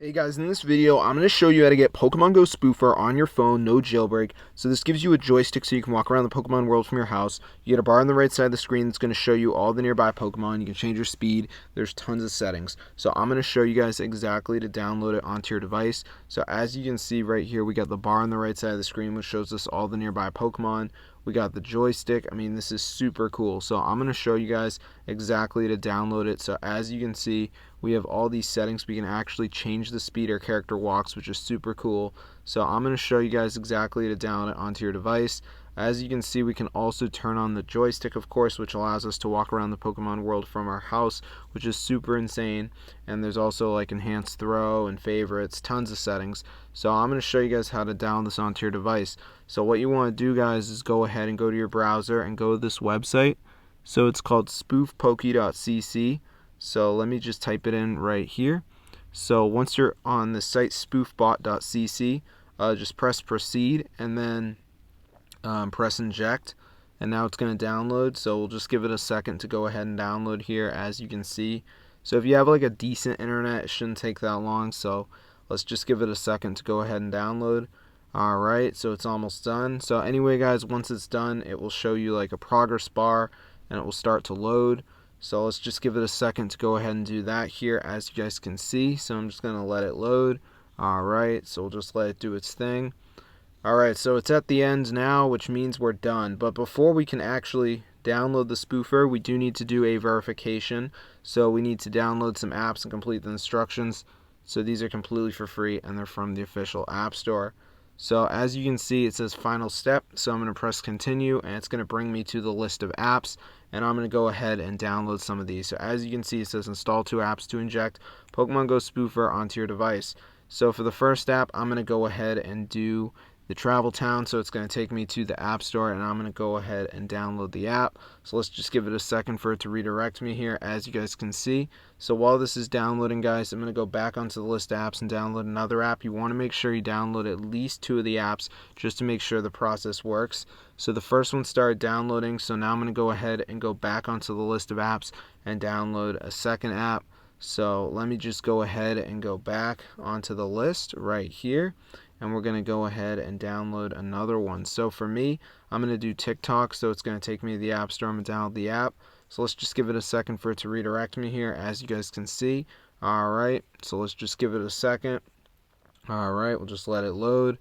Hey guys, in this video, I'm going to show you how to get Pokemon Go Spoofer on your phone, no jailbreak. So this gives you a joystick so you can walk around the Pokemon world from your house. You get a bar on the right side of the screen that's going to show you all the nearby Pokemon. You can change your speed. There's tons of settings. So I'm going to show you guys exactly to download it onto your device. So as you can see right here, we got the bar on the right side of the screen which shows us all the nearby Pokemon. We got the joystick. I mean, this is super cool. So I'm going to show you guys exactly to download it. So as you can see, we have all these settings. We can actually change the speed our character walks, which is super cool. So I'm going to show you guys exactly to download it onto your device. As you can see, we can also turn on the joystick, of course, which allows us to walk around the Pokemon world from our house, which is super insane. And there's also like enhanced throw and favorites, tons of settings. So I'm going to show you guys how to download this onto your device. So what you want to do, guys, is go ahead and go to your browser and go to this website. So it's called spoofpoke.cc. So let me just type it in right here. So once you're on the site spoofbot.cc, just press proceed and then press inject, and now it's going to download. So we'll just give it a second to go ahead and download here, as you can see. So if you have like a decent internet, it shouldn't take that long. So let's just give it a second to go ahead and download. Alright, so it's almost done. So anyway guys, once it's done, it will show you like a progress bar and it will start to load. So let's just give it a second to go ahead and do that here, as you guys can see. So I'm just going to let it load. Alright, so we'll just let it do its thing. Alright, so it's at the end now, which means we're done. But before we can actually download the spoofer, we do need to do a verification. So we need to download some apps and complete the instructions. So these are completely for free and they're from the official App Store. So as you can see, it says final step. So I'm going to press continue and it's going to bring me to the list of apps. And I'm going to go ahead and download some of these. So as you can see, it says install 2 apps to inject Pokemon Go Spoofer onto your device. So for the first app, I'm going to go ahead and do the Travel Town. So it's going to take me to the App Store and I'm going to go ahead and download the app. So let's just give it a second for it to redirect me here, as you guys can see. So while this is downloading, guys, I'm going to go back onto the list of apps and download another app. You want to make sure you download at least 2 of the apps just to make sure the process works. So the first one started downloading, so now I'm going to go ahead and go back onto the list of apps and download a second app. So let me just go ahead and go back onto the list right here, and we're going to go ahead and download another one. So for me, I'm going to do TikTok, so it's going to take me to the App Store. I'm going to download the app. So let's just give it a second for it to redirect me here, as you guys can see. Alright, so let's just give it a second. Alright, we'll just let it load.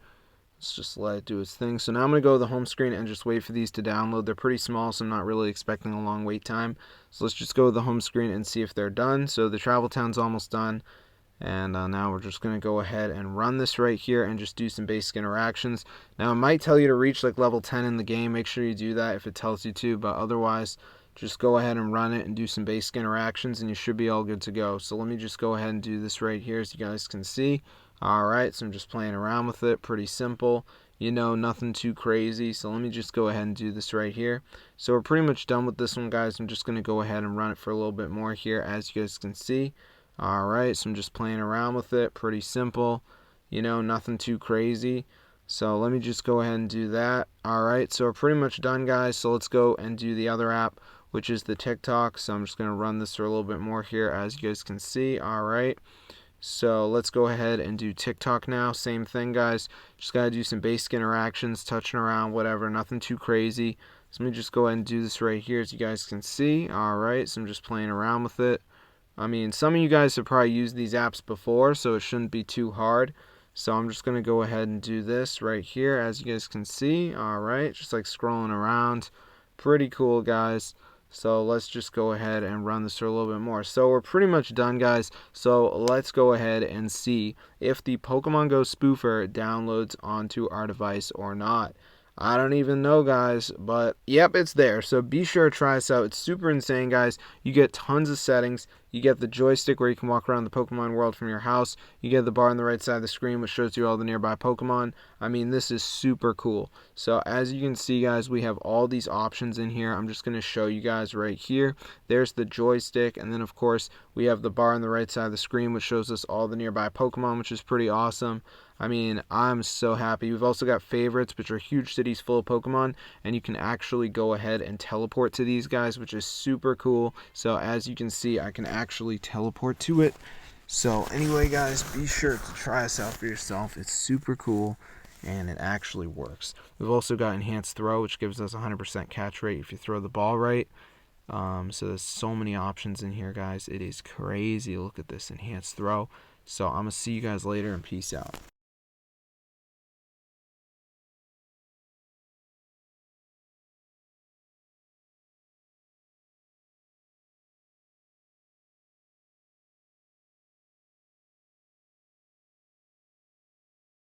Let's just let it do its thing. So now I'm going to go to the home screen and just wait for these to download. They're pretty small, so I'm not really expecting a long wait time. So let's just go to the home screen and see if they're done. So the Travel Town's almost done. And now we're just going to go ahead and run this right here and just do some basic interactions. Now it might tell you to reach like level 10 in the game. Make sure you do that if it tells you to, but otherwise just go ahead and run it and do some basic interactions and you should be all good to go. So let me just go ahead and do this right here, as you guys can see. Alright, so I'm just playing around with it. Pretty simple. You know, nothing too crazy. So let me just go ahead and do this right here. So we're pretty much done with this one, guys. I'm just going to go ahead and run it for a little bit more here, as you guys can see. Alright, so I'm just playing around with it. Pretty simple. You know, nothing too crazy. So let me just go ahead and do that. Alright, so we're pretty much done, guys. So let's go and do the other app, which is the TikTok. So I'm just going to run this for a little bit more here, as you guys can see. Alright, so let's go ahead and do TikTok now. Same thing, guys. Just got to do some basic interactions, touching around, whatever. Nothing too crazy. So let me just go ahead and do this right here, as you guys can see. Alright, so I'm just playing around with it. I mean, some of you guys have probably used these apps before, so it shouldn't be too hard. So I'm just going to go ahead and do this right here, as you guys can see. Alright, just like scrolling around. Pretty cool, guys. So let's just go ahead and run this for a little bit more. So we're pretty much done, guys. So let's go ahead and see if the Pokemon Go Spoofer downloads onto our device or not. I don't even know, guys, but yep, it's there. So be sure to try this out. It's super insane, guys. You get tons of settings. You get the joystick where you can walk around the Pokemon world from your house. You get the bar on the right side of the screen which shows you all the nearby Pokemon. I mean, this is super cool. So as you can see, guys, we have all these options in here. I'm just going to show you guys right here. There's the joystick, and then of course we have the bar on the right side of the screen which shows us all the nearby Pokemon, which is pretty awesome. I mean, I'm so happy. We've also got favorites, which are huge cities full of Pokemon, and you can actually go ahead and teleport to these guys, which is super cool. So as you can see, I can actually teleport to it. So anyway, guys, be sure to try this out for yourself. It's super cool, and it actually works. We've also got enhanced throw, which gives us 100% catch rate if you throw the ball right. So there's so many options in here, guys. It is crazy. Look at this enhanced throw. So I'm going to see you guys later, and peace out.